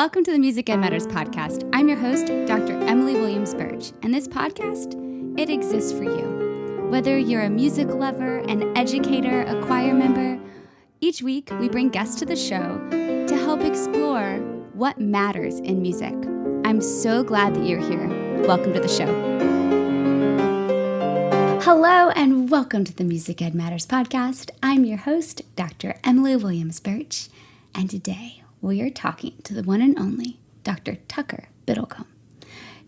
Welcome to the Music Ed Matters podcast. I'm your host, Dr. Emily Williams Birch, and this podcast, it exists for you. Whether you're a music lover, an educator, a choir member, each week we bring guests to the show to help explore what matters in music. I'm so glad that you're here. Welcome to the show. Hello and welcome to the Music Ed Matters podcast. I'm your host, Dr. Emily Williams Birch, and today we are talking to the one and only Dr. Tucker Biddlecombe.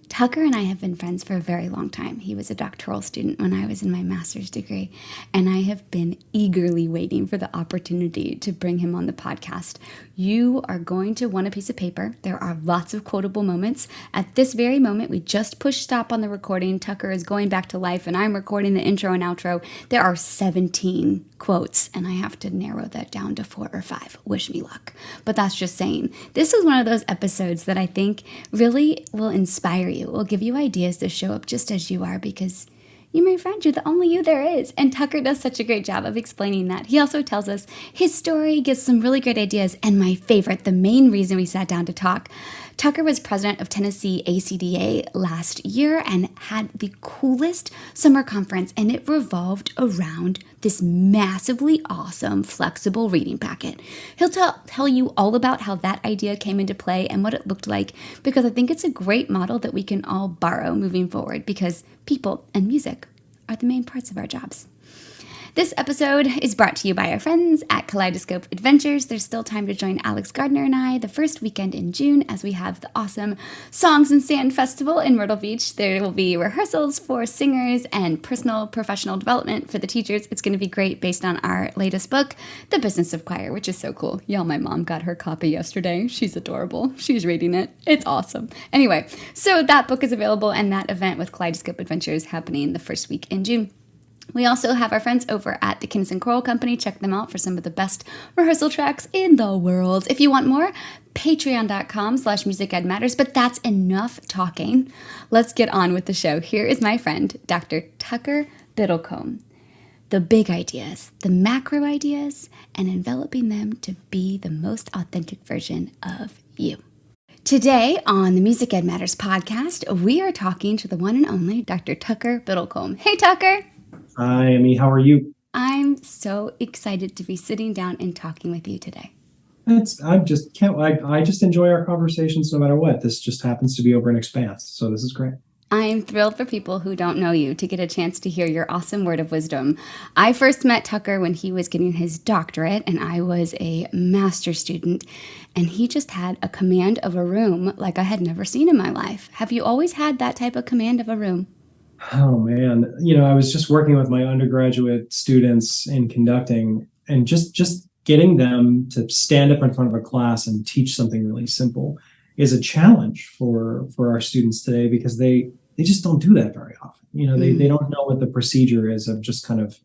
Tucker and I have been friends for a very long time. He was a doctoral student when I was in my master's degree, and I have been eagerly waiting for the opportunity to bring him on the podcast. You are going to want a piece of paper. There are lots of quotable moments. At this very moment, we just pushed stop on the recording. Tucker is going back to life, and I'm recording the intro and outro. There are 17 quotes, and I have to narrow that down to 4 or 5. Wish me luck. But that's just saying. This is one of those episodes that I think really will inspire you. It will give you ideas to show up just as you are, because you, my friend, you're the only you there is. And Tucker does such a great job of explaining that. He also tells us his story, gives some really great ideas, and my favorite, the main reason we sat down to talk. Tucker was president of Tennessee ACDA last year and had the coolest summer conference, and it revolved around this massively awesome, flexible reading packet. He'll tell you all about how that idea came into play and what it looked like, because I think it's a great model that we can all borrow moving forward, because people and music are the main parts of our jobs. This episode is brought to you by our friends at Kaleidoscope Adventures. There's still time to join Alex Gardner and I the first weekend in June as we have the awesome Songs and Sand Festival in Myrtle Beach. There will be rehearsals for singers and personal professional development for the teachers. It's going to be great based on our latest book, The Business of Choir, which is so cool. Y'all, my mom got her copy yesterday. She's adorable. She's reading it. It's awesome. Anyway, so that book is available and that event with Kaleidoscope Adventures happening the first week in June. We also have our friends over at the Kinnison Choral Company. Check them out for some of the best rehearsal tracks in the world. If you want more, patreon.com/musicedmatters. But that's enough talking. Let's get on with the show. Here is my friend, Dr. Tucker Biddlecombe. The big ideas, the macro ideas, and enveloping them to be the most authentic version of you. Today on the Music Ed Matters podcast, we are talking to the one and only Dr. Tucker Biddlecombe. Hey, Tucker. Hi, Amy. How are you? I'm so excited to be sitting down and talking with you today. I just enjoy our conversations no matter what. This just happens to be over an expanse, so this is great. I'm thrilled for people who don't know you to get a chance to hear your awesome word of wisdom. I first met Tucker when he was getting his doctorate, and I was a master's student, and he just had a command of a room like I had never seen in my life. Have you always had that type of command of a room? Oh, man. I was just working with my undergraduate students in conducting, and just getting them to stand up in front of a class and teach something really simple is a challenge for our students today, because they just don't do that very often. They don't know what the procedure is of just kind of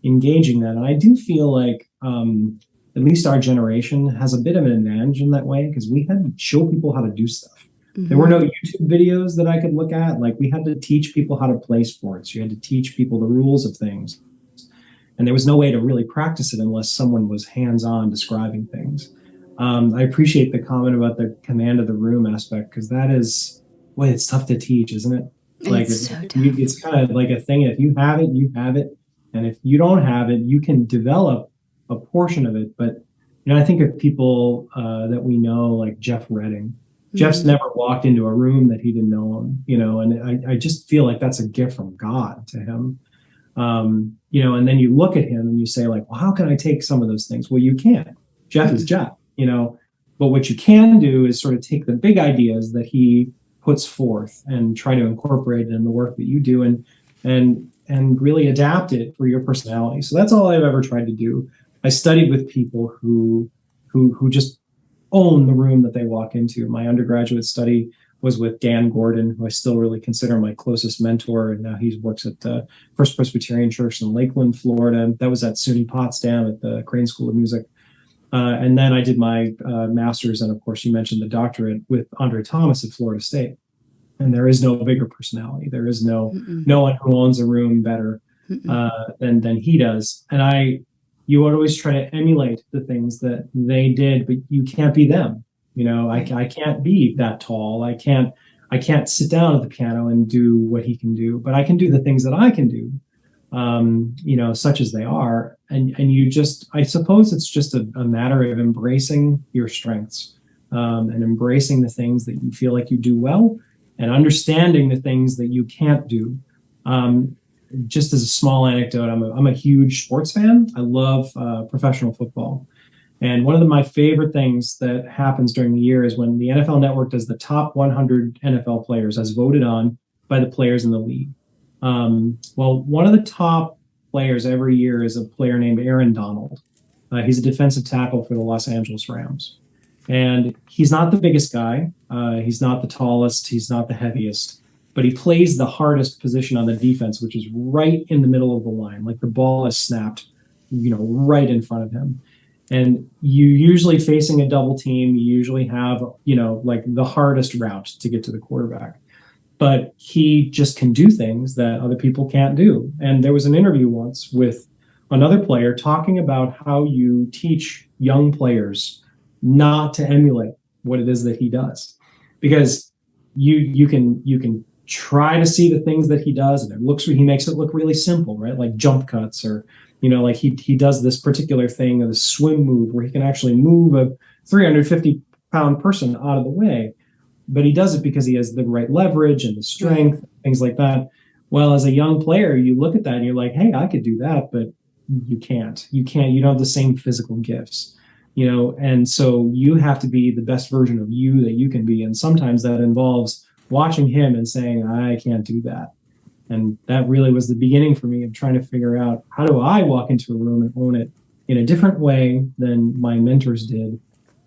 engaging that. And I do feel like at least our generation has a bit of an advantage in that way, because we had to show people how to do stuff. Mm-hmm. There were no YouTube videos that I could look at. Like, we had to teach people how to play sports. You had to teach people the rules of things. And there was no way to really practice it unless someone was hands-on describing things. I appreciate the comment about the command of the room aspect, because that is, it's tough to teach, isn't it? It's so tough. It's kind of like a thing. If you have it, you have it. And if you don't have it, you can develop a portion of it. But, I think of people that we know, like Jeff Redding. Jeff's never walked into a room that he didn't know him, and I just feel like that's a gift from God to him. And then you look at him and you say, like, well, how can I take some of those things? Well, you can't. Jeff is Jeff, but what you can do is sort of take the big ideas that he puts forth and try to incorporate it in the work that you do and really adapt it for your personality. So that's all I've ever tried to do. I studied with people who just own the room that they walk into. My undergraduate study was with Dan Gordon, who I still really consider my closest mentor, and now he works at the First Presbyterian Church in Lakeland, Florida. That was at SUNY Potsdam at the Crane School of Music. And then I did my master's, and of course you mentioned the doctorate, with Andre Thomas at Florida State. And there is no bigger personality. There is no one who owns a room better than he does. And you would always try to emulate the things that they did, but you can't be them. I can't be that tall. I can't sit down at the piano and do what he can do, but I can do the things that I can do, such as they are. And I suppose it's just a matter of embracing your strengths, and embracing the things that you feel like you do well and understanding the things that you can't do. Just as a small anecdote, I'm a huge sports fan. I love professional football. And one of my favorite things that happens during the year is when the NFL Network does the top 100 NFL players as voted on by the players in the league. Well, one of the top players every year is a player named Aaron Donald. He's a defensive tackle for the Los Angeles Rams. And he's not the biggest guy. He's not the tallest. He's not the heaviest. But he plays the hardest position on the defense, which is right in the middle of the line. Like the ball is snapped, right in front of him. And you usually facing a double team, you usually have, like the hardest route to get to the quarterback. But he just can do things that other people can't do. And there was an interview once with another player talking about how you teach young players not to emulate what it is that he does. Because you can try to see the things that he does, and he makes it look really simple, right? Like jump cuts, or like he does this particular thing, the swim move, where he can actually move a 350-pound person out of the way. But he does it because he has the right leverage and the strength, things like that. Well, as a young player, you look at that and you're like, hey, I could do that, but you can't. You don't have the same physical gifts, and so you have to be the best version of you that you can be. And sometimes that involves watching him and saying, I can't do that. And that really was the beginning for me of trying to figure out, how do I walk into a room and own it in a different way than my mentors did?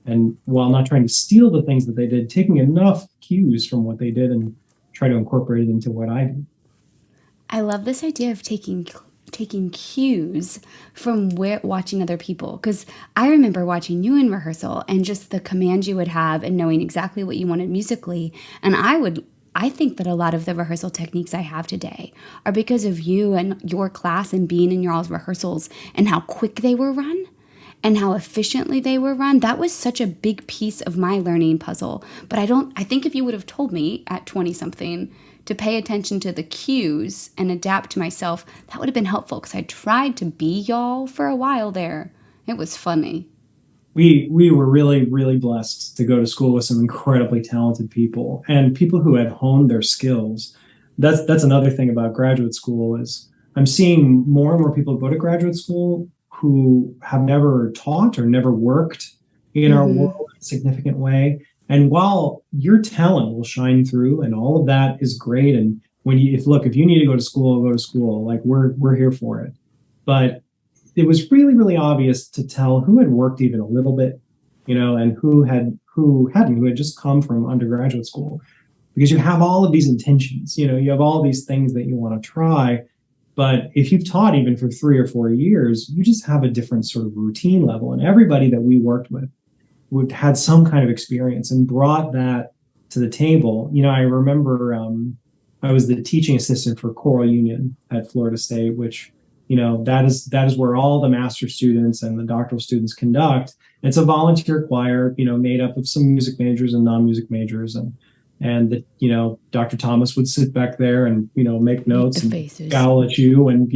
And while not trying to steal the things that they did, taking enough cues from what they did and try to incorporate it into what I do. I love this idea of taking cues from watching other people, because I remember watching you in rehearsal and just the command you would have and knowing exactly what you wanted musically. And I think that a lot of the rehearsal techniques I have today are because of you and your class and being in your all's rehearsals and how quick they were run and how efficiently they were run. That was such a big piece of my learning puzzle. But I think if you would have told me at 20-something to pay attention to the cues and adapt to myself, that would have been helpful, because I tried to be y'all for a while there. It was funny. We were really, really blessed to go to school with some incredibly talented people and people who had honed their skills. That's another thing about graduate school, is I'm seeing more and more people go to graduate school who have never taught or never worked in our world in a significant way. And while your talent will shine through and all of that is great, and if you need to go to school, go to school. Like we're here for it. But it was really, really obvious to tell who had worked even a little bit, and who hadn't, who had just come from undergraduate school, because you have all of these intentions, you have all these things that you want to try. But if you've taught even for 3 or 4 years, you just have a different sort of routine level. And everybody that we worked with had some kind of experience and brought that to the table. I remember I was the teaching assistant for choral union at Florida State, which, that is where all the master's students and the doctoral students conduct. It's a volunteer choir, made up of some music majors and non-music majors. And Dr. Thomas would sit back there and, make notes and scowl at you. And,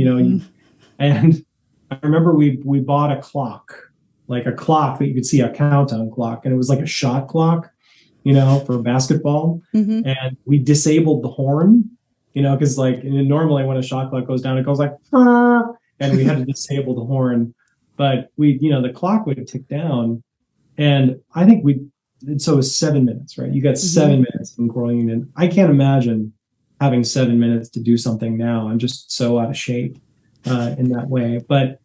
and I remember we bought a clock, like a clock that you could see, a countdown clock. And it was like a shot clock, for basketball. And we disabled the horn, because normally when a shot clock goes down, it goes like, and we had to disable the horn. But the clock would tick down. And I think so it was 7 minutes, right? You got 7 minutes in choral union. I can't imagine having 7 minutes to do something now. I'm just so out of shape in that way. But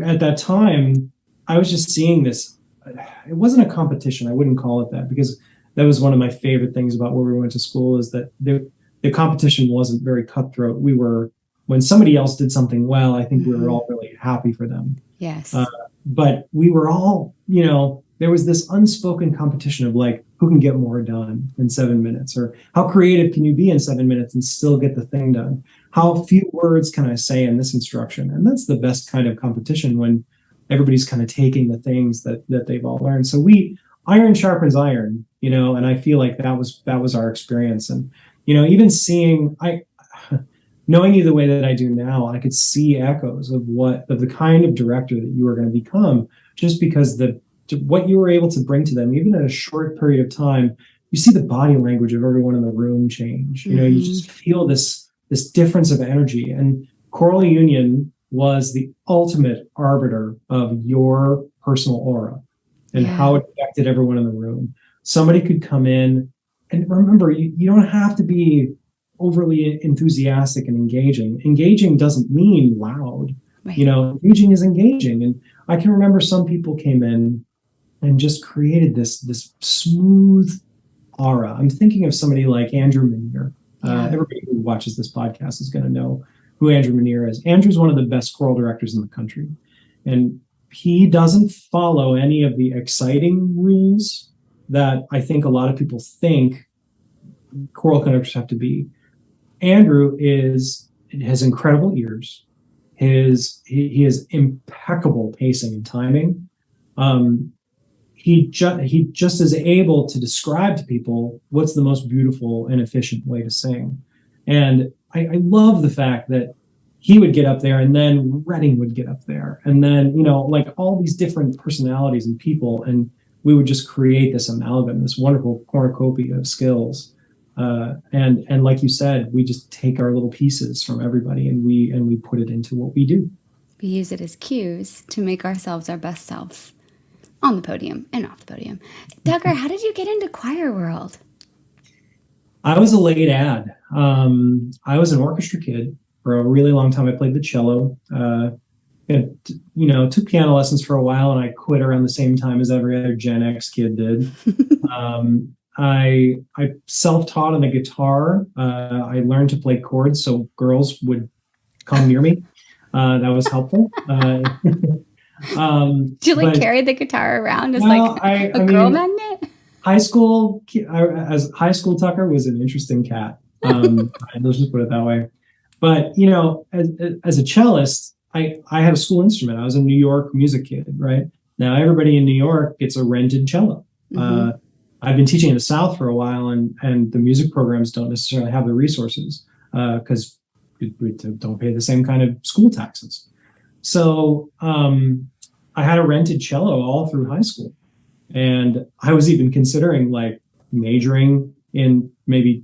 at that time, I was just seeing this. It wasn't a competition. I wouldn't call it that, because that was one of my favorite things about where we went to school, is that the competition wasn't very cutthroat. When somebody else did something well, I think we were all really happy for them. Yes. But we were all, there was this unspoken competition of like, who can get more done in 7 minutes, or how creative can you be in 7 minutes and still get the thing done? How few words can I say in this instruction? And that's the best kind of competition, when everybody's kind of taking the things that they've all learned. So we iron sharpens iron, and I feel like that was our experience. And, even knowing you the way that I do now, I could see echoes of the kind of director that you are going to become, just because what you were able to bring to them, even in a short period of time. You see the body language of everyone in the room change. You just feel this difference of energy. And Choral Union was the ultimate arbiter of your personal aura and how it affected everyone in the room. Somebody could come in, and remember, you don't have to be overly enthusiastic and engaging. Engaging doesn't mean loud. Right. Engaging is engaging. And I can remember some people came in and just created this smooth aura. I'm thinking of somebody like Andrew Manier. Everybody who watches this podcast is going to know who Andrew Manier is. Andrew's one of the best choral directors in the country. And he doesn't follow any of the exciting rules that I think a lot of people think choral conductors have to be. Andrew has incredible ears. He has impeccable pacing and timing. He just is able to describe to people what's the most beautiful and efficient way to sing. And I love the fact that he would get up there, and then Redding would get up there, and then, like all these different personalities and people, and we would just create this amalgam, this wonderful cornucopia of skills. And like you said, we just take our little pieces from everybody, and we put it into what we do. We use it as cues to make ourselves our best selves on the podium and off the podium. Tucker, how did you get into choir world? I was a late ad. I was an orchestra kid for a really long time. I played the cello. Took piano lessons for a while, and I quit around the same time as every other Gen X kid did. I self-taught on the guitar. I learned to play chords so girls would come near me. That was helpful. Did you carry the guitar around as a girl magnet? High school Tucker was an interesting cat. Let's just put it that way. But as a cellist, I had a school instrument. I was a New York music kid, right? Now everybody in New York gets a rented cello. Mm-hmm. I've been teaching in the South for a while, and the music programs don't necessarily have the resources because we don't pay the same kind of school taxes. So I had a rented cello all through high school. And I was even considering majoring in maybe,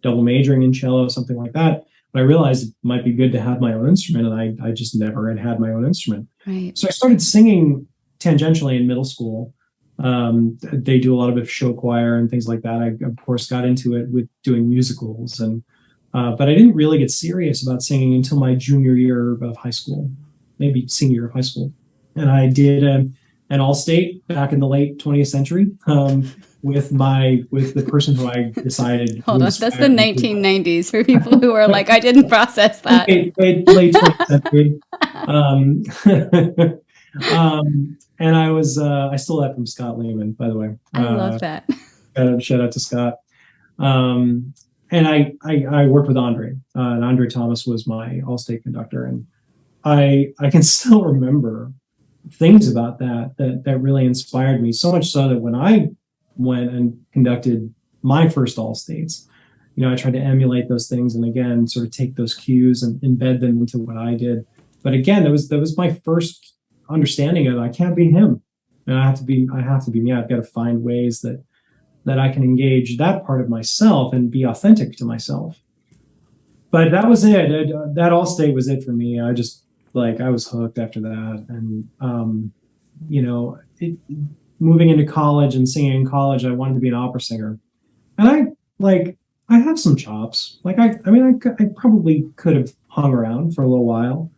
double majoring in cello, something like that. But I realized it might be good to have my own instrument, and I just never had my own instrument. Right. So I started singing tangentially in middle school. They do a lot of show choir and things like that. I, of course, got into it with doing musicals, but I didn't really get serious about singing until my junior year of high school, maybe senior year of high school. And I did an all-state back in the late 20th century with the person who I decided. Hold on, that's the 1990s for people who are like, I didn't process that. Late 20th century. And I stole that from Scott Lehman, by the way. I love that. Shout out to Scott. And I worked with Andre, and Andre Thomas was my all-state conductor. And I can still remember things about that really inspired me, so much so that when I went and conducted my first all states, I tried to emulate those things, and again sort of take those cues and embed them into what I did. But again, that was my first understanding of I can't be him, and I have to be me. I've got to find ways that I can engage that part of myself and be authentic to myself. But that was it. That all state was it for me. I just I was hooked after that. And, moving into college and singing in college, I wanted to be an opera singer. And I have some chops. I probably could have hung around for a little while.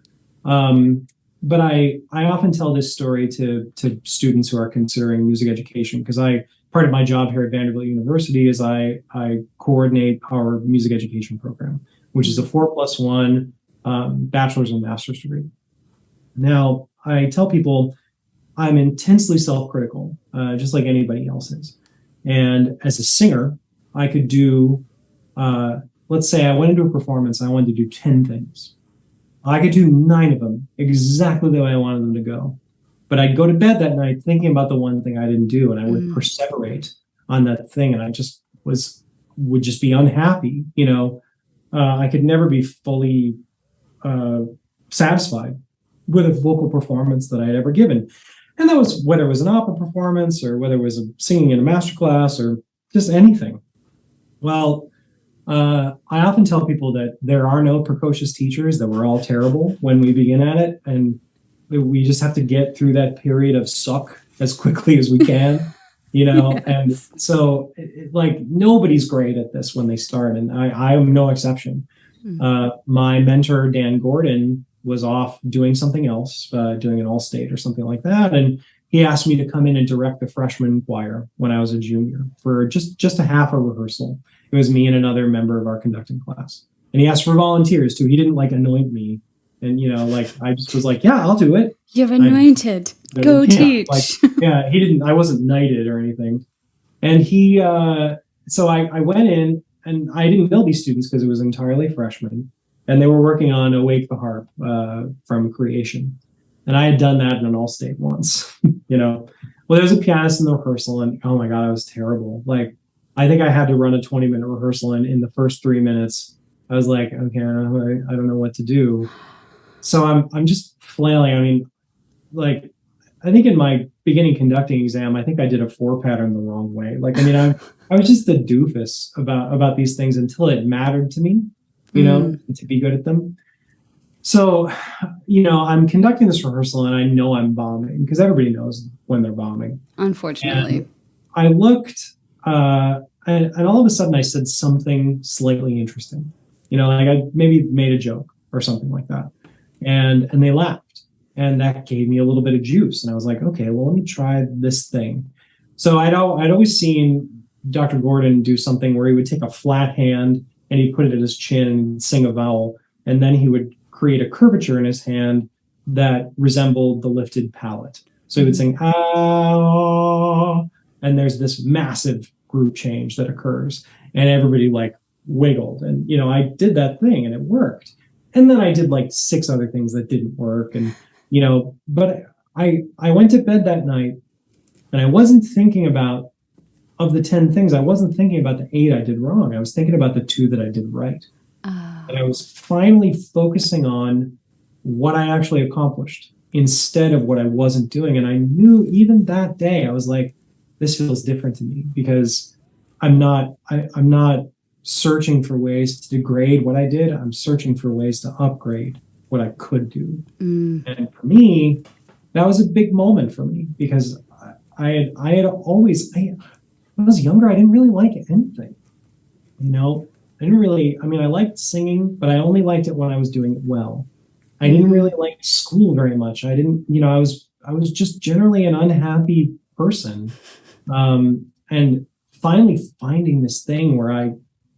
But I often tell this story to students who are considering music education, because part of my job here at Vanderbilt University is I coordinate our music education program, which is a 4+1 bachelor's and master's degree. Now, I tell people I'm intensely self-critical, just like anybody else is. And as a singer, I could do, let's say I went into a performance, and I wanted to do 10 things. I could do 9 of them exactly the way I wanted them to go. But I'd go to bed that night thinking about the one thing I didn't do, and I would perseverate on that thing, and I just would just be unhappy. I could never be fully satisfied with a vocal performance that I had ever given. And that was whether it was an opera performance or whether it was singing in a masterclass or just anything. Well, I often tell people that there are no precocious teachers, that we're all terrible when we begin at it. And we just have to get through that period of suck as quickly as we can, Yes. And so like nobody's great at this when they start. And I am no exception. My mentor, Dan Gordon, was off doing something else, doing an all-state or something like that. And he asked me to come in and direct the freshman choir when I was a junior for just a half a rehearsal. It was me and another member of our conducting class. And he asked for volunteers too. He didn't like anoint me. And, I just was like, yeah, I'll do it. You're anointed. Go teach. He didn't, I wasn't knighted or anything. And so I went in and I didn't know these students because it was entirely freshmen. And they were working on Awake the Harp from Creation. And I had done that in an all-state once, Well, there was a pianist in the rehearsal, and oh my God, I was terrible. Like, I think I had to run a 20-minute rehearsal, and in the first 3 minutes, I was like, okay, I don't know what to do. So I'm just flailing. I mean, like, I think in my beginning conducting exam, I think I did a 4 pattern the wrong way. Like, I was just the doofus about these things until it mattered to me. To be good at them. So, I'm conducting this rehearsal and I know I'm bombing because everybody knows when they're bombing. Unfortunately. And I looked and all of a sudden I said something slightly interesting. Like I maybe made a joke or something like that. And they laughed. And that gave me a little bit of juice. And I was like, okay, well, let me try this thing. So I'd always seen Dr. Gordon do something where he would take a flat hand and he'd put it at his chin and sing a vowel. And then he would create a curvature in his hand that resembled the lifted palate. So he would sing, ah, and there's this massive group change that occurs. And everybody like wiggled. And, I did that thing and it worked. And then I did like 6 other things that didn't work. And, but I went to bed that night and I wasn't thinking about, of the 10 things, I wasn't thinking about the 8 I did wrong. I was thinking about the 2 that I did right. And I was finally focusing on what I actually accomplished instead of what I wasn't doing. And I knew even that day, I was like, this feels different to me because I'm not searching for ways to degrade what I did. I'm searching for ways to upgrade what I could do. And for me, that was a big moment for me because I had always, when I was younger, I didn't really like anything. I liked singing, but I only liked it when I was doing it well. I didn't really like school very much. I didn't, I was just generally an unhappy person. And finally finding this thing where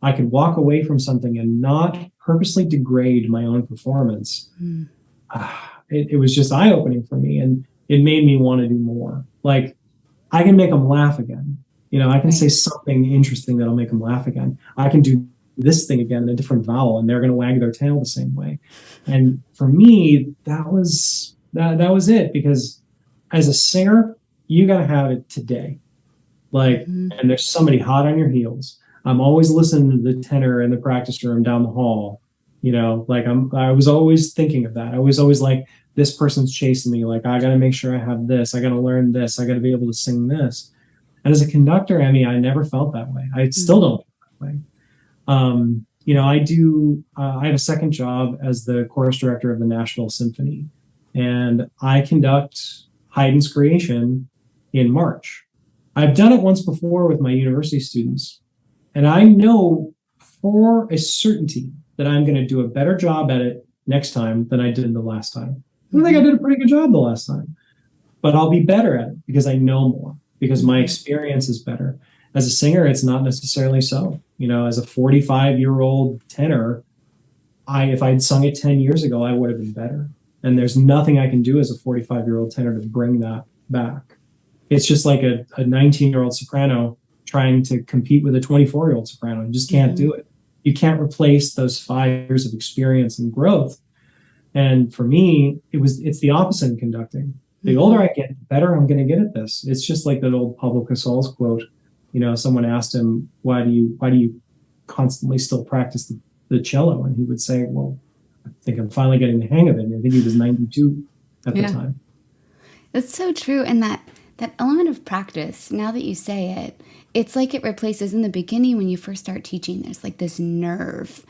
I could walk away from something and not purposely degrade my own performance. It was just eye-opening for me, and it made me want to do more. Like, I can make them laugh again. I can say something interesting that'll make them laugh again. I can do this thing again in a different vowel, and they're going to wag their tail the same way. And for me, that was it, because as a singer, you got to have it today. Like, and there's somebody hot on your heels. I'm always listening to the tenor in the practice room down the hall. I was always thinking of that. I was always like, this person's chasing me. Like, I got to make sure I have this. I got to learn this. I got to be able to sing this. And as a conductor, I never felt that way. I still don't feel that way. I have a second job as the chorus director of the Nashville Symphony, and I conduct Haydn's Creation in March. I've done it once before with my university students, and I know for a certainty that I'm going to do a better job at it next time than I did the last time. I think I did a pretty good job the last time, but I'll be better at it because I know more, because my experience is better. As a singer, it's not necessarily so. As a 45-year-old tenor, if I'd sung it 10 years ago, I would have been better. And there's nothing I can do as a 45-year-old tenor to bring that back. It's just like a 19-year-old soprano trying to compete with a 24-year-old soprano. You just can't do it. You can't replace those 5 years of experience and growth. And for me, it's the opposite in conducting. The older I get, the better I'm going to get at this. It's just like that old Pablo Casal's quote. Someone asked him, why do you constantly still practice the cello? And he would say, well, I think I'm finally getting the hang of it. And I think he was 92 at the time. That's so true. And that element of practice, now that you say it, it's like it replaces in the beginning when you first start teaching, there's like this nervous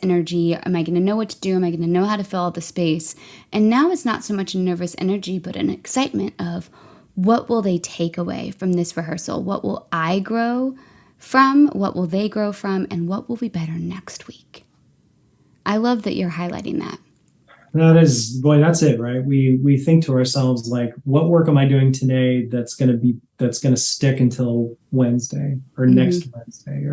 energy. Am I going to know what to do? Am I going to know how to fill out the space? And now it's not so much a nervous energy, but an excitement of what will they take away from this rehearsal? What will I grow from? What will they grow from? And what will be better next week? I love that you're highlighting that. That's it, right? We think to ourselves, like, what work am I doing today that's going to stick until Wednesday or next Wednesday?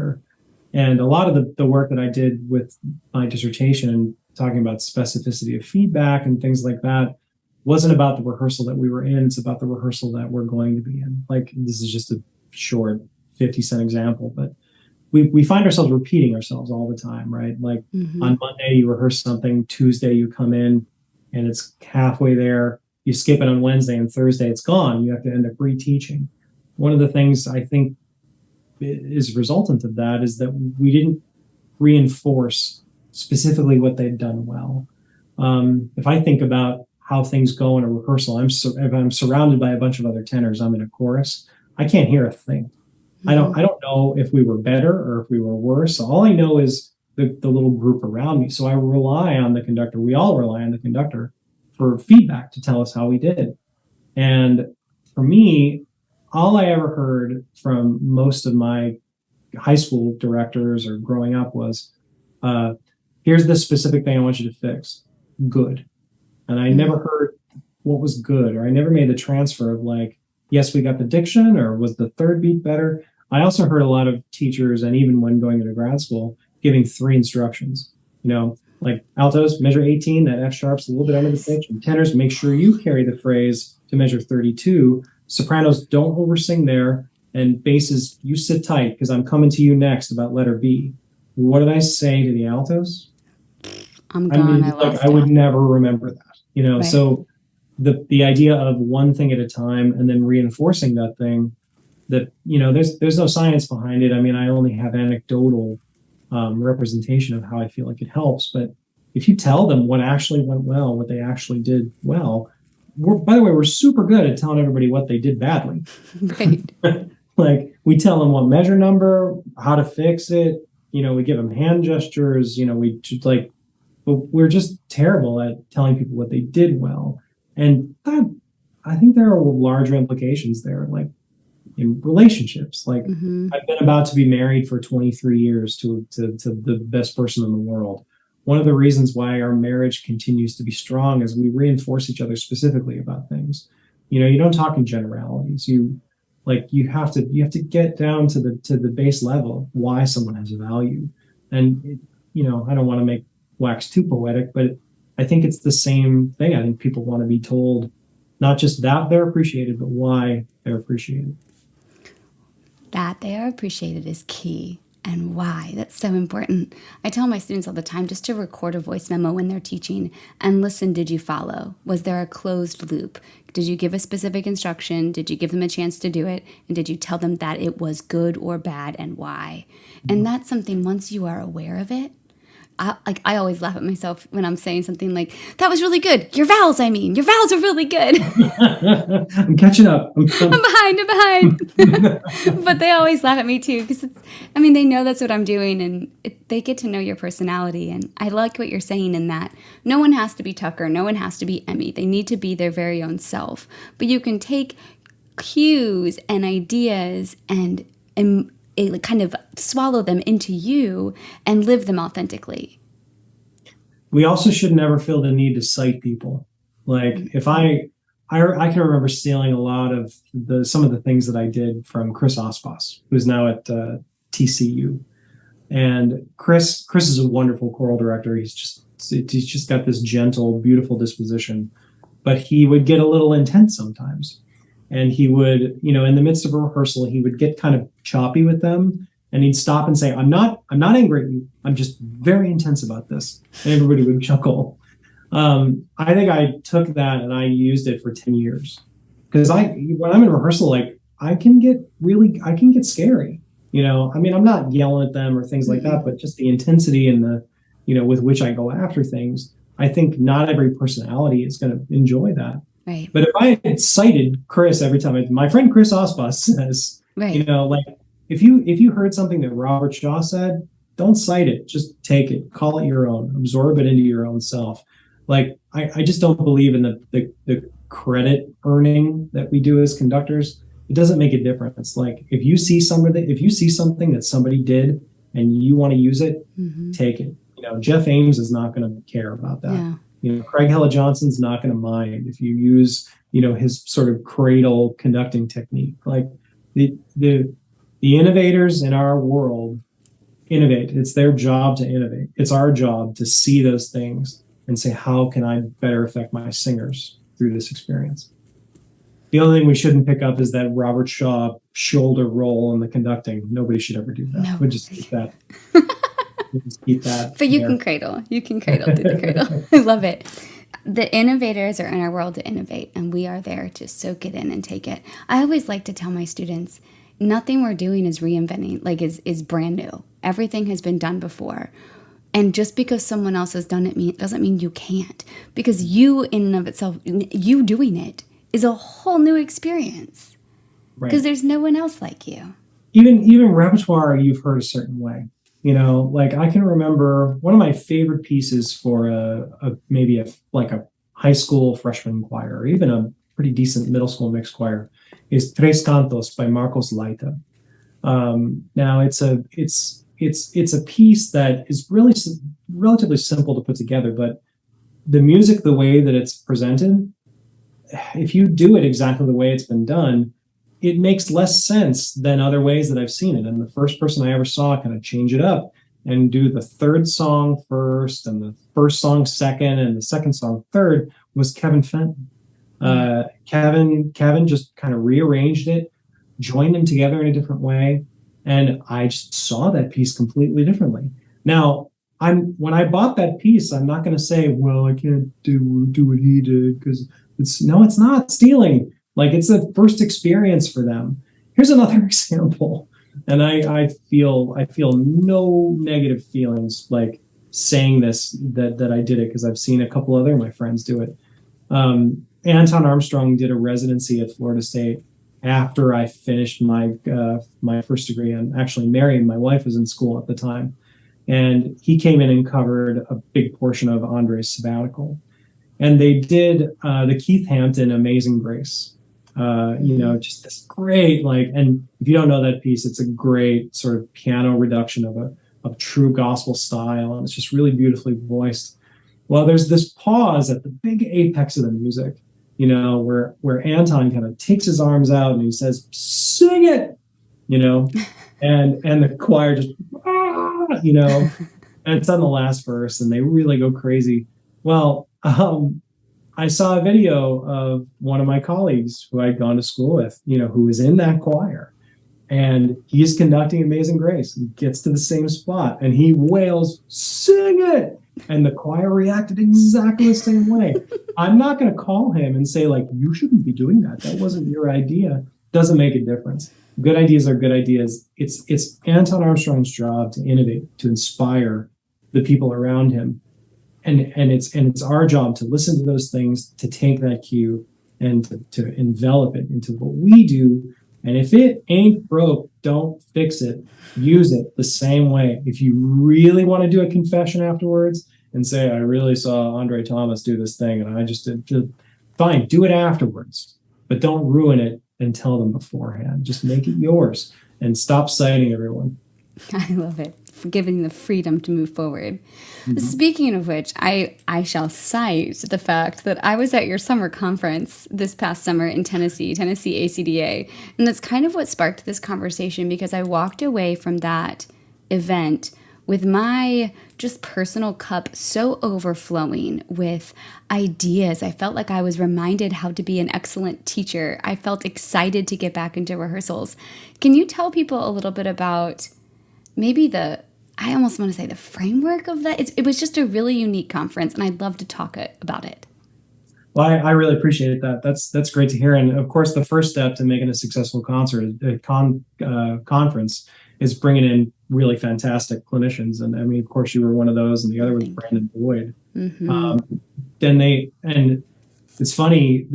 And a lot of the work that I did with my dissertation, talking about specificity of feedback and things like that, wasn't about the rehearsal that we were in. It's about the rehearsal that we're going to be in. Like, this is just a short 50-cent example, but we find ourselves repeating ourselves all the time, right? Like on Monday, you rehearse something. Tuesday, you come in and it's halfway there. You skip it on Wednesday, and Thursday, it's gone. You have to end up reteaching. One of the things I think is resultant of that is that we didn't reinforce specifically what they'd done well. If I think about how things go in a rehearsal, if I'm surrounded by a bunch of other tenors, I'm in a chorus, I can't hear a thing. I don't know if we were better or if we were worse. All I know is the little group around me. So I rely on the conductor. We all rely on the conductor for feedback to tell us how we did. And for me, all I ever heard from most of my high school directors or growing up was, here's the specific thing I want you to fix. Good. And I never heard what was good, or I never made the transfer of like, yes, we got the diction, or was the third beat better? I also heard a lot of teachers, and even when going into grad school, giving 3 instructions. Like altos, measure 18, that F sharp's a little bit under the pitch. And tenors, make sure you carry the phrase to measure 32. Sopranos, don't oversing there. And basses, you sit tight because I'm coming to you next about letter B. What did I say to the altos? I'm gone. I would never remember that. Right. So the idea of one thing at a time and then reinforcing that thing, that there's no science behind it. I mean, I only have anecdotal representation of how I feel like it helps. But if you tell them what actually went well, what they actually did well, by the way, we're super good at telling everybody what they did badly. Right. Like, we tell them what measure number, how to fix it. We give them hand gestures. But we're just terrible at telling people what they did well. And I think there are larger implications there, like in relationships. Like, I've been about to be married for 23 years to the best person in the world. One of the reasons why our marriage continues to be strong is we reinforce each other specifically about things. You don't talk in generalities. You have to get down to the base level of why someone has a value. And I don't want to make wax too poetic, but I think it's the same thing. I think people want to be told not just that they're appreciated, but why they're appreciated. That they are appreciated is key. And why? That's so important. I tell my students all the time just to record a voice memo when they're teaching and listen. Did you follow? Was there a closed loop? Did you give a specific instruction? Did you give them a chance to do it? And did you tell them that it was good or bad and why? And that's something, once you are aware of it, I always laugh at myself when I'm saying something like, that was really good. Your vowels are really good. I'm catching up. I'm behind. But they always laugh at me too, because they know that's what I'm doing, and they get to know your personality. And I like what you're saying in that no one has to be Tucker. No one has to be Emmy. They need to be their very own self. But you can take cues and ideas and kind of swallow them into you and live them authentically. We also should never feel the need to cite people. Like, if I can remember stealing a lot of some of the things that I did from Chris Ospas, who's now at TCU. And Chris is a wonderful choral director. He's just got this gentle, beautiful disposition, but he would get a little intense sometimes. And he would, in the midst of a rehearsal, he would get kind of choppy with them, and he'd stop and say, I'm not angry at you. I'm just very intense about this. And everybody would chuckle. I think I took that and I used it for 10 years. Because when I'm in rehearsal, like I can get scary. I mean, I'm not yelling at them or things like that, but just the intensity and with which I go after things. I think not every personality is going to enjoy that. Right. But if I had cited Chris every time, my friend Chris Osbos says, right. Like if you heard something that Robert Shaw said, don't cite it. Just take it, call it your own, absorb it into your own self. Like I just don't believe in the credit earning that we do as conductors. It doesn't make a difference. Like if you see something that somebody did and you want to use it, take it. Jeff Ames is not going to care about that. Yeah. Craig Hella Johnson's not going to mind if you use, his sort of cradle conducting technique. Like the innovators in our world innovate. It's their job to innovate. It's our job to see those things and say, how can I better affect my singers through this experience? The only thing we shouldn't pick up is that Robert Shaw shoulder roll in the conducting. Nobody should ever do that. We'll just keep that. But you can cradle. You can cradle through the cradle. I love it. The innovators are in our world to innovate, and we are there to soak it in and take it. I always like to tell my students, nothing we're doing is reinventing, like is brand new. Everything has been done before. And just because someone else has done it doesn't mean you can't. Because you, in and of itself, you doing it is a whole new experience. Because there's no one else like you. Even repertoire, you've heard a certain way. Like I can remember one of my favorite pieces for maybe a high school freshman choir, or even a pretty decent middle school mixed choir, is Tres Cantos by Marcos Laita. Now it's a piece that is really relatively simple to put together, but the music, the way that it's presented, if you do it exactly the way it's been done, it makes less sense than other ways that I've seen it. And the first person I ever saw kind of change it up and do the third song first and the first song second and the second song third was Kevin Fenton. Kevin just kind of rearranged it, joined them together in a different way. And I just saw that piece completely differently. Now, when I bought that piece, I'm not going to say, well, I can't do what he did, because it's not stealing. Like it's the first experience for them. Here's another example. And I feel no negative feelings like saying this, that I did it, because I've seen a couple other of my friends do it. Anton Armstrong did a residency at Florida State after I finished my first degree. And actually Marion, my wife, was in school at the time. And he came in and covered a big portion of Andre's sabbatical. And they did the Keith Hampton Amazing Grace. Just this great, and if you don't know that piece, it's a great sort of piano reduction of true gospel style. And it's just really beautifully voiced. Well, there's this pause at the big apex of the music, where Anton kind of takes his arms out and he says, sing it, and the choir just, and it's on the last verse and they really go crazy. Well, I saw a video of one of my colleagues who I'd gone to school with, who was in that choir, and he's conducting Amazing Grace. He gets to the same spot and he wails, sing it. And the choir reacted exactly the same way. I'm not going to call him and say, like, you shouldn't be doing that. That wasn't your idea. Doesn't make a difference. Good ideas are good ideas. It's Anton Armstrong's job to innovate, to inspire the people around him. And it's our job to listen to those things, to take that cue and to envelop it into what we do. And if it ain't broke, don't fix it. Use it the same way. If you really want to do a confession afterwards and say, I really saw Andre Thomas do this thing and I just did, fine, do it afterwards. But don't ruin it and tell them beforehand. Just make it yours and stop citing everyone. I love it. For giving the freedom to move forward. Mm-hmm. Speaking of which, I shall cite the fact that I was at your summer conference this past summer in Tennessee ACDA. And that's kind of what sparked this conversation, because I walked away from that event with my just personal cup so overflowing with ideas. I felt like I was reminded how to be an excellent teacher. I felt excited to get back into rehearsals. Can you tell people a little bit about maybe the I almost want to say the framework of that. It was just a really unique conference, and I'd love to talk about it. Well, I really appreciate that. That's great to hear. And of course, the first step to making a successful conference is bringing in really fantastic clinicians. And I mean, of course, you were one of those, and the other was Brandon Boyd. And it's funny,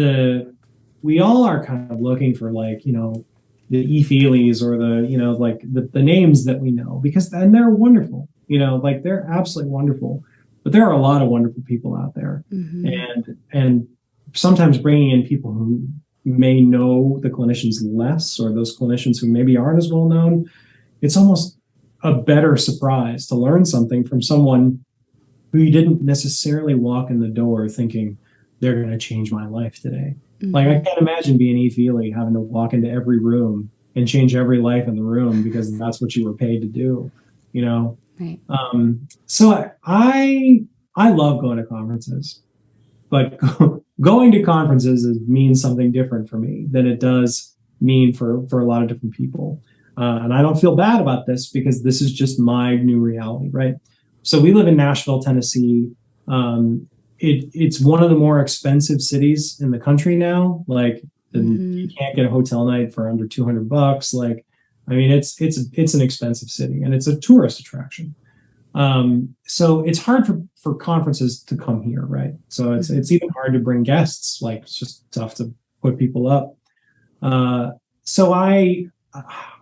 we all are kind of looking for, like, you know, the E. Feelys or the, you know, like the names that we know, because and they're wonderful, you know, like they're absolutely wonderful. But there are a lot of wonderful people out there, and sometimes bringing in people who may know the clinicians less, or those clinicians who maybe aren't as well known, it's almost a better surprise to learn something from someone who you didn't necessarily walk in the door thinking they're going to change my life today. Like, I can't imagine being E. Feely having to walk into every room and change every life in the room because that's what you were paid to do, you know? Right. So I love going to conferences, but going to conferences means something different for me than it does mean for a lot of different people. And I don't feel bad about this because this is just my new reality, right? So we live in Nashville, Tennessee. It's one of the more expensive cities in the country now. Like, you can't get a hotel night for under $200. Like, I mean, it's an expensive city, and it's a tourist attraction. So it's hard for conferences to come here, right? So it's even hard to bring guests. Like, it's just tough to put people up. So I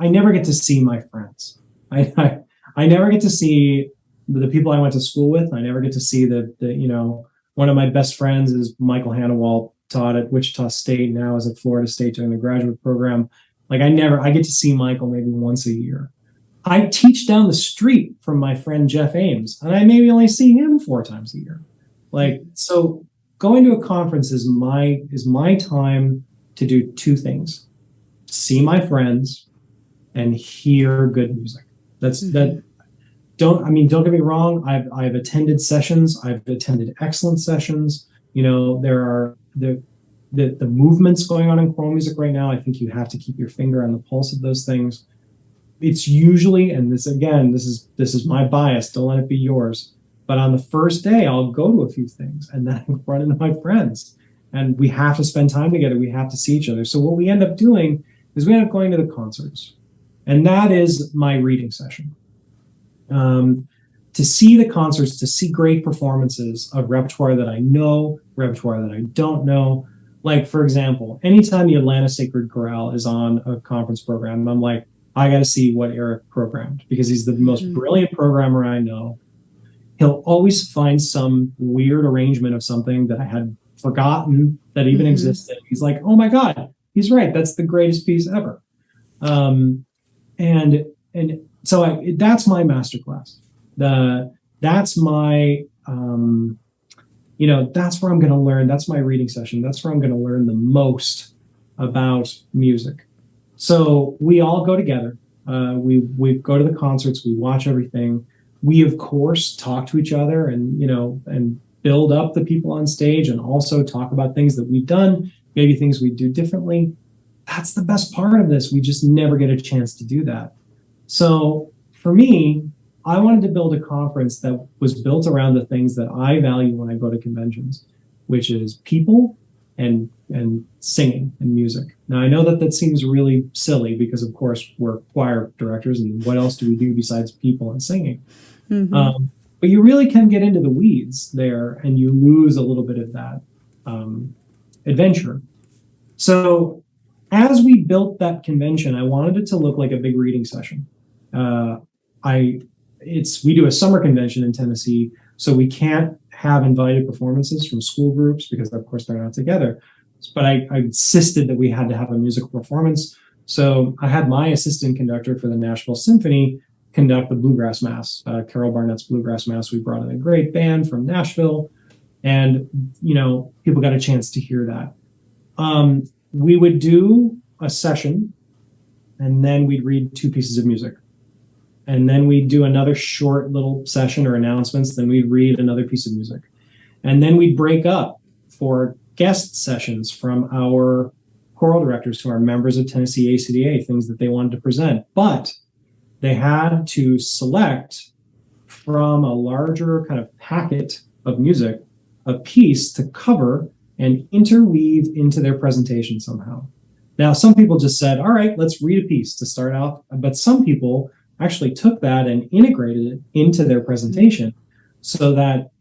never get to see my friends. I never get to see the people I went to school with. I never get to see the you know, one of my best friends is Michael Hannawalt, taught at Wichita State, now is at Florida State doing the graduate program. Like, I get to see Michael maybe once a year. I teach down the street from my friend Jeff Ames, and I maybe only see him 4 times a year. Like, so going to a conference is my time to do 2 things: see my friends and hear good music. Don't get me wrong. I've attended sessions. I've attended excellent sessions. You know, there are the movements going on in choral music right now. I think you have to keep your finger on the pulse of those things. It's usually, and this is my bias, don't let it be yours, but on the first day I'll go to a few things, and then I run into my friends, and we have to spend time together. We have to see each other. So what we end up doing is we end up going to the concerts, and that is my reading session. To see the concerts, to see great performances of repertoire that I know, repertoire that I don't know. Like, for example, anytime the Atlanta Sacred Chorale is on a conference program, I'm like, I got to see what Eric programmed, because he's the most brilliant programmer I know. He'll always find some weird arrangement of something that I had forgotten that even existed. He's like, oh my God, he's right. That's the greatest piece ever. And so that's my masterclass. That's my, that's where I'm going to learn. That's my reading session. That's where I'm going to learn the most about music. So we all go together. We go to the concerts. We watch everything. We, of course, talk to each other and build up the people on stage, and also talk about things that we've done, maybe things we do differently. That's the best part of this. We just never get a chance to do that. So for me, I wanted to build a conference that was built around the things that I value when I go to conventions, which is people and singing and music. Now, I know that seems really silly because, of course, we're choir directors, and what else do we do besides people and singing? But you really can get into the weeds there, and you lose a little bit of that adventure. So as we built that convention, I wanted it to look like a big reading session. We do a summer convention in Tennessee, so we can't have invited performances from school groups because, of course, they're not together. But I insisted that we had to have a musical performance. So I had my assistant conductor for the Nashville Symphony conduct the Bluegrass Mass, Carol Barnett's Bluegrass Mass. We brought in a great band from Nashville, and, people got a chance to hear that. We would do a session, and then we'd read 2 pieces of music. And then we'd do another short little session or announcements. Then we'd read another piece of music. And then we'd break up for guest sessions from our choral directors who are members of Tennessee ACDA, things that they wanted to present. But they had to select from a larger kind of packet of music, a piece to cover and interweave into their presentation somehow. Now, some people just said, all right, let's read a piece to start out. But some people actually took that and integrated it into their presentation so that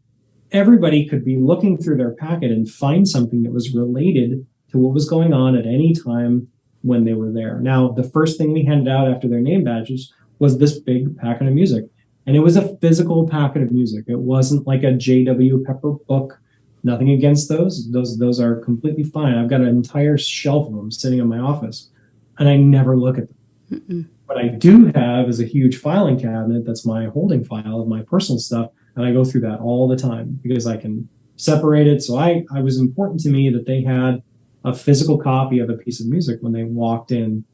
everybody could be looking through their packet and find something that was related to what was going on at any time when they were there. Now, the first thing we handed out after their name badges was this big packet of music. And it was a physical packet of music. It wasn't like a J.W. Pepper book. Nothing against those. Those are completely fine. I've got an entire shelf of them sitting in my office, and I never look at them. Mm-mm. What I do have is a huge filing cabinet that's my holding file of my personal stuff, and I go through that all the time because I can separate it. So I was important to me that they had a physical copy of a piece of music when they walked in.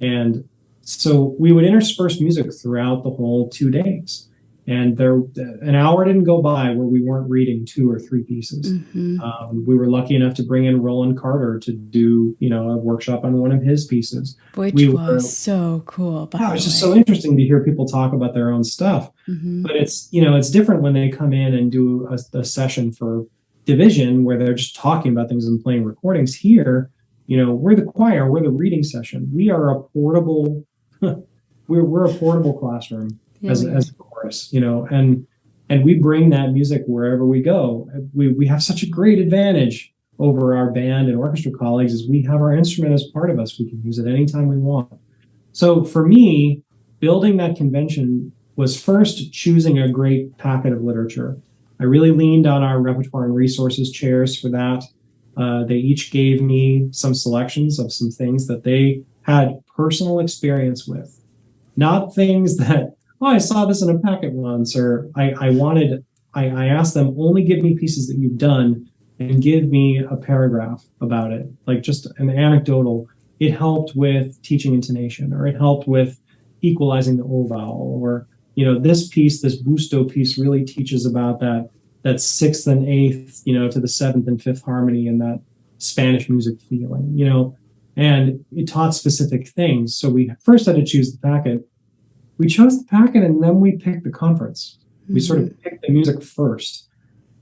And so we would intersperse music throughout the whole 2 days. And an hour didn't go by where we weren't reading 2 or 3 pieces. Mm-hmm. We were lucky enough to bring in Roland Carter to do, a workshop on one of his pieces. Which was so cool. It was just so interesting to hear people talk about their own stuff. Mm-hmm. But it's different when they come in and do a session for division where they're just talking about things and playing recordings. Here, we're the choir, we're the reading session. We are a portable, we're a portable classroom. Yeah, as a chorus, and we bring that music wherever we go. We have such a great advantage over our band and orchestra colleagues is we have our instrument as part of us. We can use it anytime we want. So for me, building that convention was first choosing a great packet of literature. I really leaned on our repertoire and resources chairs for that. They each gave me some selections of some things that they had personal experience with, not things that, I saw this in a packet once, or I asked them, only give me pieces that you've done and give me a paragraph about it, like just an anecdotal. It helped with teaching intonation, or it helped with equalizing the O vowel, or, this piece, this busto piece really teaches about that sixth and eighth, to the seventh and fifth harmony and that Spanish music feeling, and it taught specific things. So we first had to choose the packet. We chose the packet and then we picked the conference. Mm-hmm. We sort of picked the music first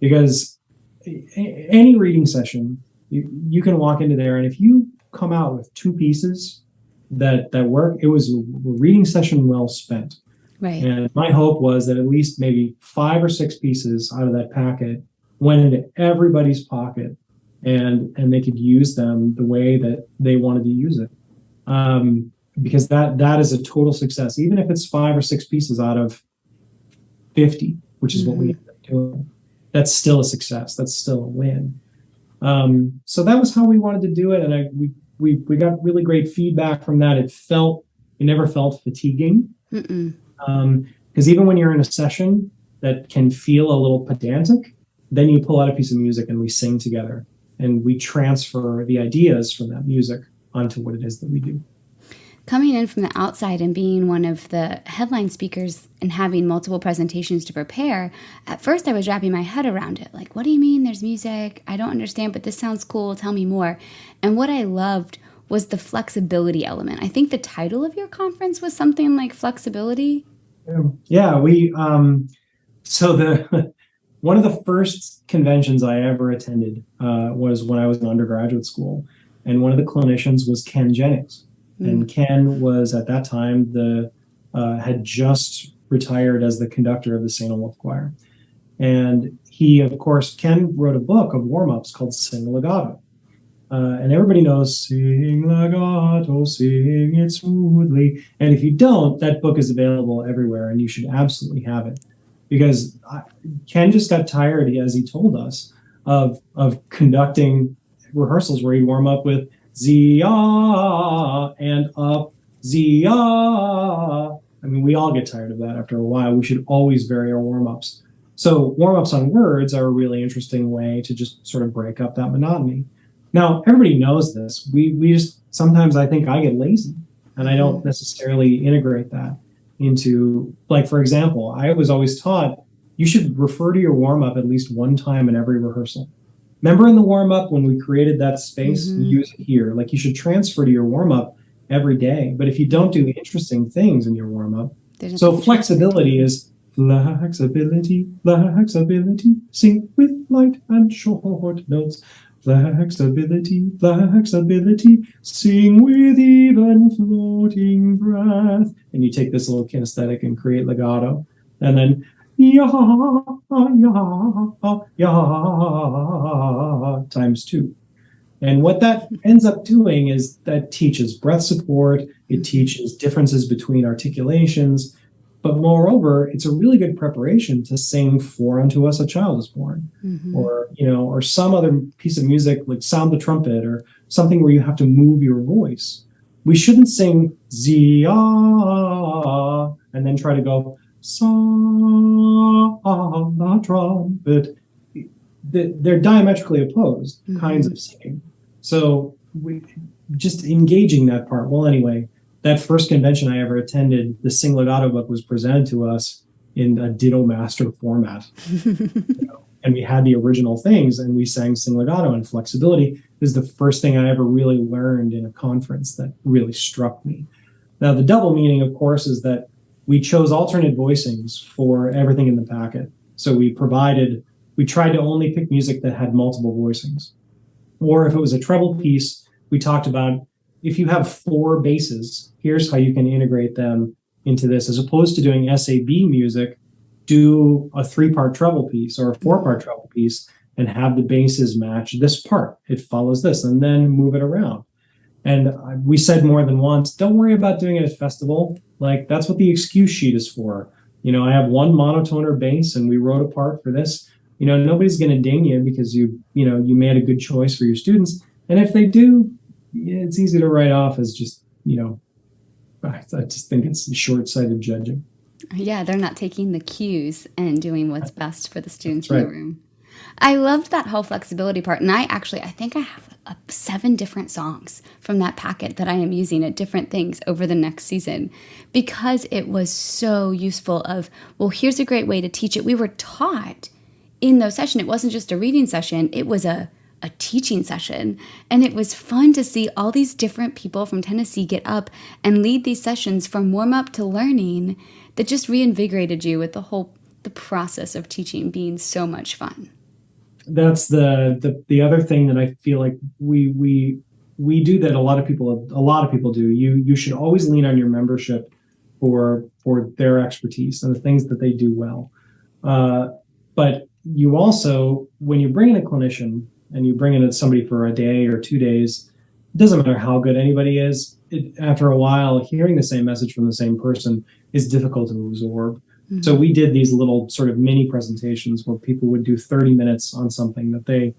because any reading session, you can walk into there and if you come out with 2 pieces that work, it was a reading session well spent. Right. And my hope was that at least maybe 5 or 6 pieces out of that packet went into everybody's pocket and they could use them the way that they wanted to use it. Because that is a total success, even if it's 5 or 6 pieces out of 50, which is what we ended up doing. That's still a success. That's still a win. So that was how we wanted to do it, and we got really great feedback from that. It never felt fatiguing, because even when you're in a session that can feel a little pedantic, then you pull out a piece of music and we sing together, and we transfer the ideas from that music onto what it is that we do. Coming in from the outside and being one of the headline speakers and having multiple presentations to prepare, at first I was wrapping my head around it. Like, what do you mean there's music? I don't understand, but this sounds cool. Tell me more. And what I loved was the flexibility element. I think the title of your conference was something like flexibility. Yeah, so one of the first conventions I ever attended was when I was in undergraduate school. And one of the clinicians was Ken Jennings. And Ken was at that time had just retired as the conductor of the St. Olaf Choir. And he, of course, Ken wrote a book of warm-ups called Sing Legato. And everybody knows Sing Legato, sing it smoothly. And if you don't, that book is available everywhere and you should absolutely have it. Because Ken just got tired, as he told us, of conducting rehearsals where he'd warm up with Zia and up Zia. I mean, we all get tired of that after a while. We should always vary our warm-ups. So warm-ups on words are a really interesting way to just sort of break up that monotony. Now, everybody knows this. We just, sometimes I think I get lazy and I don't necessarily integrate that into, like, for example, I was always taught you should refer to your warm-up at least one time in every rehearsal. Remember in the warm-up when we created that space, use it here. Like, you should transfer to your warm-up every day. But if you don't do interesting things in your warm-up, so flexibility is Flexibility, flexibility, sing with light and short notes. Flexibility, flexibility, sing with even floating breath. And you take this little kinesthetic and create legato. And then, ya, ya, ya, times two. And what that ends up doing is that teaches breath support, it teaches differences between articulations, but moreover, it's a really good preparation to sing For Unto Us a Child is Born, or, or some other piece of music like Sound the Trumpet, or something where you have to move your voice. We shouldn't sing Zia and then try to go Sound the Trumpet. They're diametrically opposed kinds of singing. So we just engaging that part. Well, anyway, that first convention I ever attended, the Sing Legato book was presented to us in a ditto master format. And we had the original things and we sang Sing Legato, and flexibility is the first thing I ever really learned in a conference that really struck me. Now, the double meaning, of course, is that we chose alternate voicings for everything in the packet. So we tried to only pick music that had multiple voicings. Or if it was a treble piece, we talked about if you have 4 basses, here's how you can integrate them into this. As opposed to doing SAB music, do a 3-part treble piece or a 4-part treble piece and have the basses match this part. It follows this, and then move it around. And we said more than once, don't worry about doing it at festival. Like, that's what the excuse sheet is for. I have one monotoner bass and we wrote a part for this. Nobody's going to ding you because you made a good choice for your students. And if they do, it's easy to write off as just, I just think it's short-sighted judging. Yeah, they're not taking the cues and doing what's best for the students in the room. I loved that whole flexibility part. And I think I have 7 different songs from that packet that I am using at different things over the next season, because it was so useful well, here's a great way to teach it. We were taught in those sessions. It wasn't just a reading session. It was a teaching session. And it was fun to see all these different people from Tennessee get up and lead these sessions from warm up to learning that just reinvigorated you with the process of teaching being so much fun. That's the other thing that I feel like we do that a lot of people do. You should always lean on your membership for their expertise and the things that they do well. But you also, when you bring in a clinician and you bring in somebody for a day or 2 days, it doesn't matter how good anybody is. After a while, hearing the same message from the same person is difficult to absorb. Mm-hmm. So we did these little sort of mini presentations where people would do 30 minutes on something that they,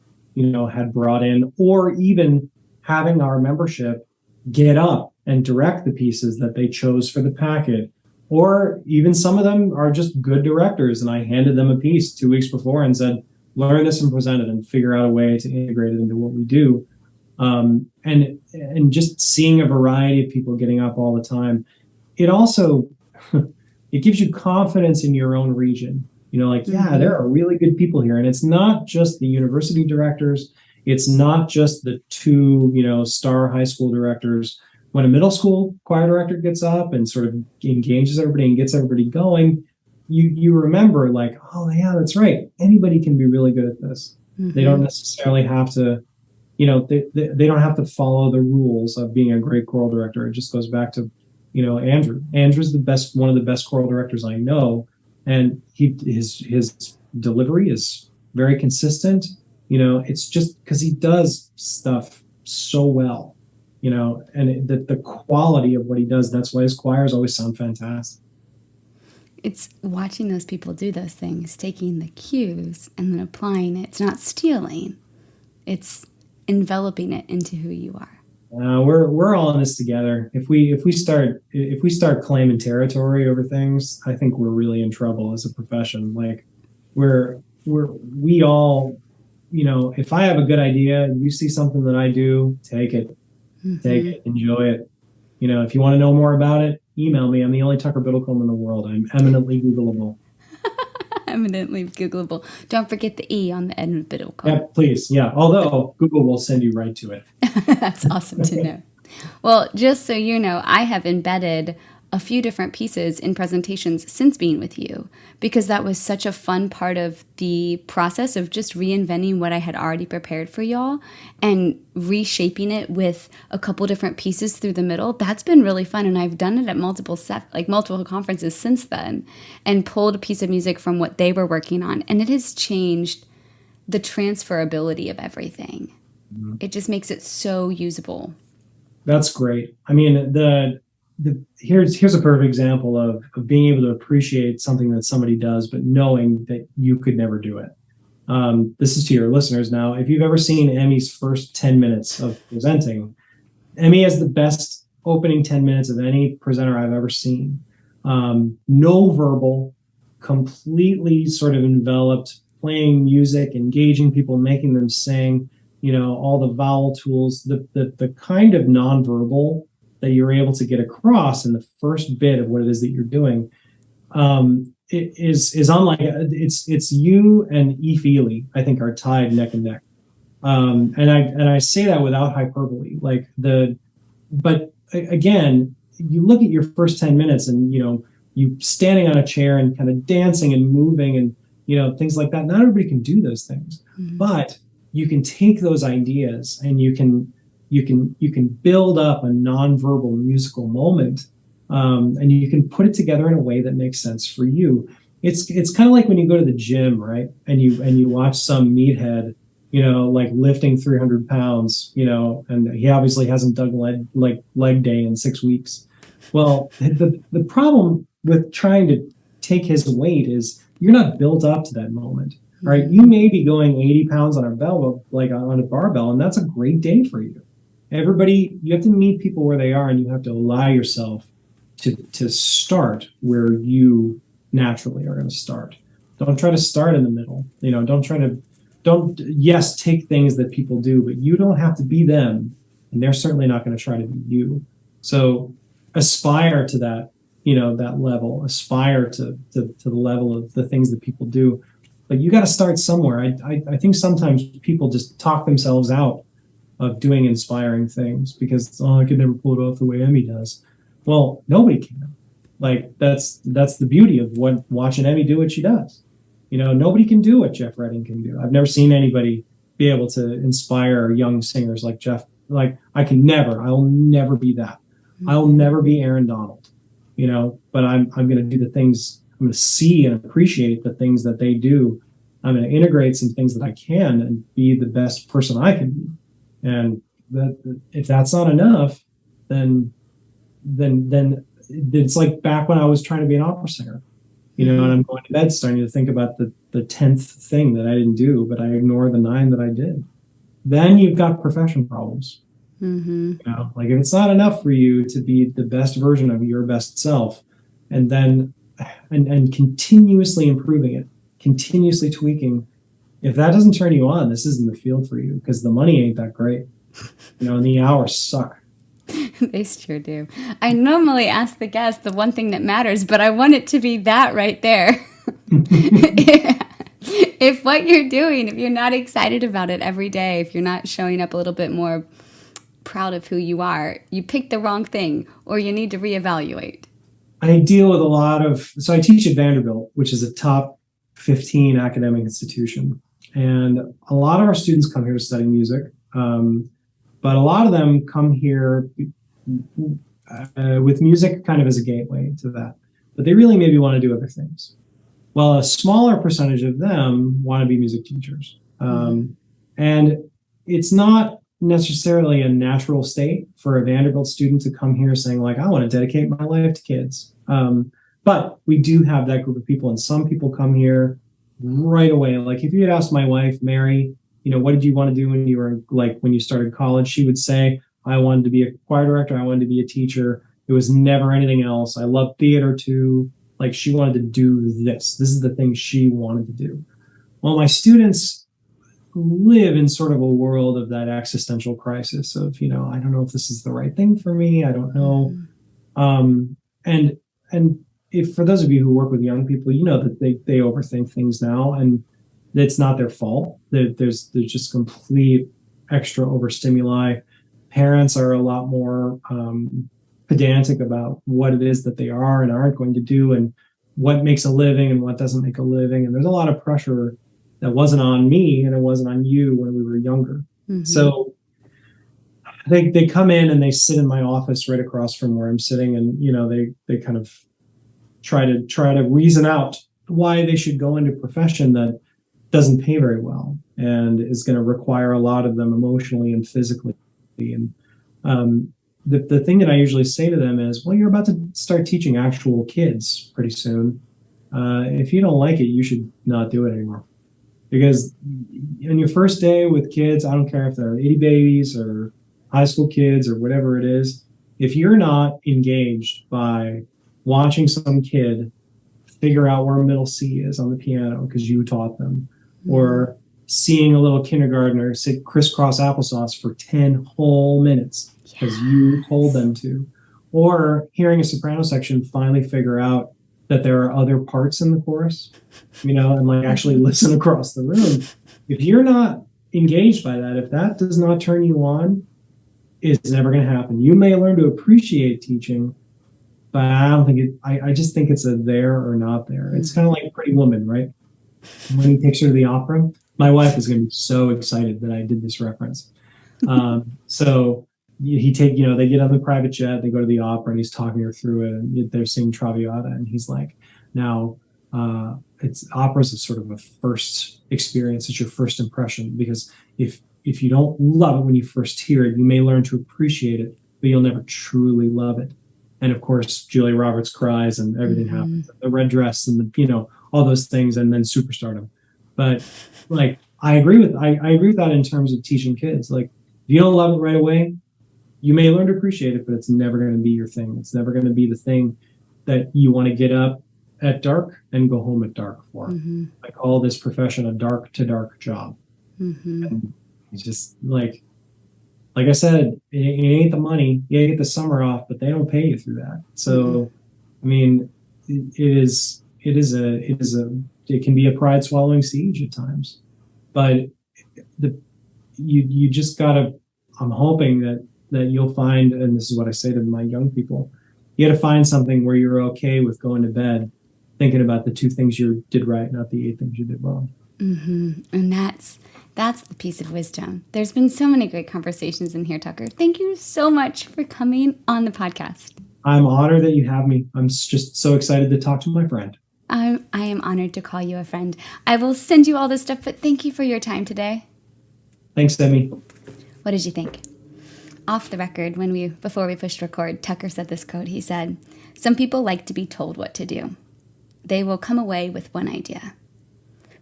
had brought in, or even having our membership get up and direct the pieces that they chose for the packet. Or even some of them are just good directors, and I handed them a piece 2 weeks before and said, learn this and present it and figure out a way to integrate it into what we do. And just seeing a variety of people getting up all the time, it also it gives you confidence in your own region. Yeah, there are really good people here. And it's not just the university directors. It's not just the 2, star high school directors. When a middle school choir director gets up and sort of engages everybody and gets everybody going, you remember, like, oh yeah, that's right. Anybody can be really good at this. Mm-hmm. They don't necessarily have to, they don't have to follow the rules of being a great choral director. It just goes back to, Andrew. Andrew's one of the best choral directors I know, and his delivery is very consistent. It's just because he does stuff so well. And the quality of what he does, that's why his choirs always sound fantastic. It's watching those people do those things, taking the cues and then applying it. It's not stealing. It's enveloping it into who you are. We're all in this together. If we start claiming territory over things, I think we're really in trouble as a profession. Like we all, if I have a good idea and you see something that I do, take it. Mm-hmm. Take it, enjoy it. If you want to know more about it, email me. I'm the only Tucker Biddlecombe in the world. I'm eminently Googleable. Eminently Googleable. Don't forget the E on the end of Biddlecombe. Yeah, please. Yeah. Although Google will send you right to it. That's awesome to know. Well, just so you know, I have embedded a few different pieces in presentations since being with you, because that was such a fun part of the process of just reinventing what I had already prepared for y'all and reshaping it with a couple different pieces through the middle. That's been really fun, and I've done it at multiple conferences since then and pulled a piece of music from what they were working on, and it has changed the transferability of everything. Mm-hmm. It just makes it so usable. That's great. I mean, here's a perfect example of being able to appreciate something that somebody does, but knowing that you could never do it. This is to your listeners now. If you've ever seen Emmy's first 10 minutes of presenting, Emmy has the best opening 10 minutes of any presenter I've ever seen. No verbal, completely sort of enveloped, playing music, engaging people, making them sing, all the vowel tools, the kind of nonverbal that you're able to get across in the first bit of what it is that you're doing, it is unlike it's you and E. Feely, I think, are tied neck and neck. And I say that without hyperbole. But again, you look at your first 10 minutes and you standing on a chair and kind of dancing and moving and things like that. Not everybody can do those things, mm-hmm. but you can take those ideas and you can build up a nonverbal musical moment, and you can put it together in a way that makes sense for you. It's kind of like when you go to the gym, right? And you watch some meathead, like lifting 300 pounds, and he obviously hasn't done leg day in 6 weeks. Well, the problem with trying to take his weight is you're not built up to that moment. Right, you may be going 80 pounds on a barbell, and that's a great day for you. Everybody, you have to meet people where they are, and you have to allow yourself to start where you naturally are going to start. Don't try to start in the middle. Yes, take things that people do, but you don't have to be them, and they're certainly not going to try to be you. So aspire to that, that level. Aspire to the level of the things that people do. But you got to start somewhere. I think sometimes people just talk themselves out of doing inspiring things because, I could never pull it off the way Emmy does. Well, nobody can. That's the beauty of watching Emmy do what she does. Nobody can do what Jeff Redding can do. I've never seen anybody be able to inspire young singers like Jeff. I'll never be that. Mm-hmm. I'll never be Aaron Donald, but I'm going to do the things. I'm going to see and appreciate the things that they do. I'm going to integrate some things that I can and be the best person I can be. And if that's not enough, then it's like back when I was trying to be an opera singer, and I'm going to bed starting to think about the 10th thing that I didn't do, but I ignore the 9 that I did. Then you've got perfection problems. Mm-hmm. If it's not enough for you to be the best version of your best self, and then and continuously improving it, continuously tweaking. If that doesn't turn you on, this isn't the field for you because the money ain't that great. And the hours suck. They sure do. I normally ask the guests the one thing that matters, but I want it to be that right there. If what you're doing, if you're not excited about it every day, if you're not showing up a little bit more proud of who you are, you picked the wrong thing or you need to reevaluate. I deal with so I teach at Vanderbilt, which is a top 15 academic institution. And a lot of our students come here to study music. But a lot of them come here with music kind of as a gateway to that. But they really maybe want to do other things. Well, a smaller percentage of them want to be music teachers. And it's not necessarily a natural state for a Vanderbilt student to come here saying I want to dedicate my life to kids. But we do have that group of people, and some people come here right away. If you had asked my wife, Mary, what did you want to do when you were when you started college? She would say, I wanted to be a choir director. I wanted to be a teacher. It was never anything else. I loved theater too. She wanted to do this. This is the thing she wanted to do. Well, my students live in sort of a world of that existential crisis of, I don't know if this is the right thing for me. I don't know. And if for those of you who work with young people, that they overthink things now, and it's not their fault. There's just complete extra overstimuli. Parents are a lot more pedantic about what it is that they are and aren't going to do, and what makes a living and what doesn't make a living. And there's a lot of pressure that wasn't on me and it wasn't on you when we were younger. Mm-hmm. So they come in and they sit in my office right across from where I'm sitting, and they kind of try to reason out why they should go into a profession that doesn't pay very well and is going to require a lot of them emotionally and physically. And the thing that I usually say to them is, well, you're about to start teaching actual kids pretty soon. If you don't like it, you should not do it anymore. Because in your first day with kids, I don't care if they're itty babies or high school kids or whatever it is, if you're not engaged by watching some kid figure out where middle C is on the piano because you taught them, or seeing a little kindergartner sit crisscross applesauce for 10 whole minutes because you told them to, or hearing a soprano section finally figure out that there are other parts in the chorus, and like actually listen across the room. If you're not engaged by that, if that does not turn you on, it's never going to happen. You may learn to appreciate teaching, but I don't think I just think it's a there or not there. It's kind of like Pretty Woman, right? When he takes her to the opera, my wife is going to be so excited that I did this reference. So they get on the private jet, they go to the opera, and he's talking her through it, and they're singing Traviata, and he's like, now, opera's a sort of a first experience. It's your first impression, because if you don't love it when you first hear it, you may learn to appreciate it, but you'll never truly love it. And of course, Julia Roberts cries and everything happens. The red dress and all those things, and then superstardom. But like, I agree with that in terms of teaching kids. Like, if you don't love it right away, you may learn to appreciate it, but it's never going to be your thing. It's never going to be the thing that you want to get up at dark and go home at dark for. I call this profession a dark to dark job. And it's just like I said, it ain't the money. You get the summer off, but they don't pay you through that. So, I mean, it can be a pride swallowing siege at times, but you just gotta, I'm hoping that you'll find, and this is what I say to my young people, you gotta find something where you're okay with going to bed thinking about the 2 things you did right, not the 8 things you did wrong. And that's the piece of wisdom. There's been so many great conversations in here, Tucker. Thank you so much for coming on the podcast. I'm honored that you have me. I'm just so excited to talk to my friend. I am honored to call you a friend. I will send you all this stuff, but thank you for your time today. Thanks, Demi. What did you think? Off the record, before we pushed record, Tucker said this quote. He said, "Some people like to be told what to do. They will come away with one idea,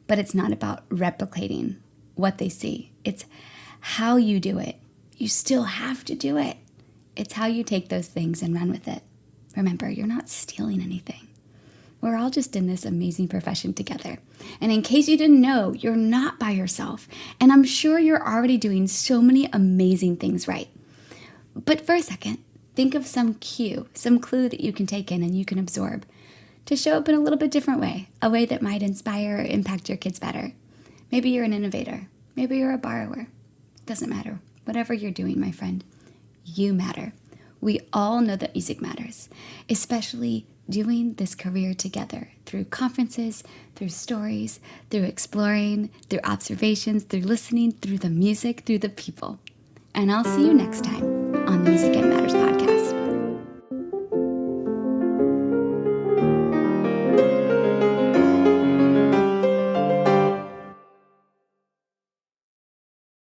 but it's not about replicating what they see. It's how you do it. You still have to do it. It's how you take those things and run with it. Remember, you're not stealing anything. We're all just in this amazing profession together. And in case you didn't know, you're not by yourself. And I'm sure you're already doing so many amazing things right. But for a second, think of some clue that you can take in and you can absorb to show up in a little bit different way, a way that might inspire or impact your kids better. Maybe you're an innovator. Maybe you're a borrower. It doesn't matter. Whatever you're doing, my friend, you matter. We all know that music matters, especially doing this career together through conferences, through stories, through exploring, through observations, through listening, through the music, through the people. And I'll see you next time on the Music Ed Matters podcast.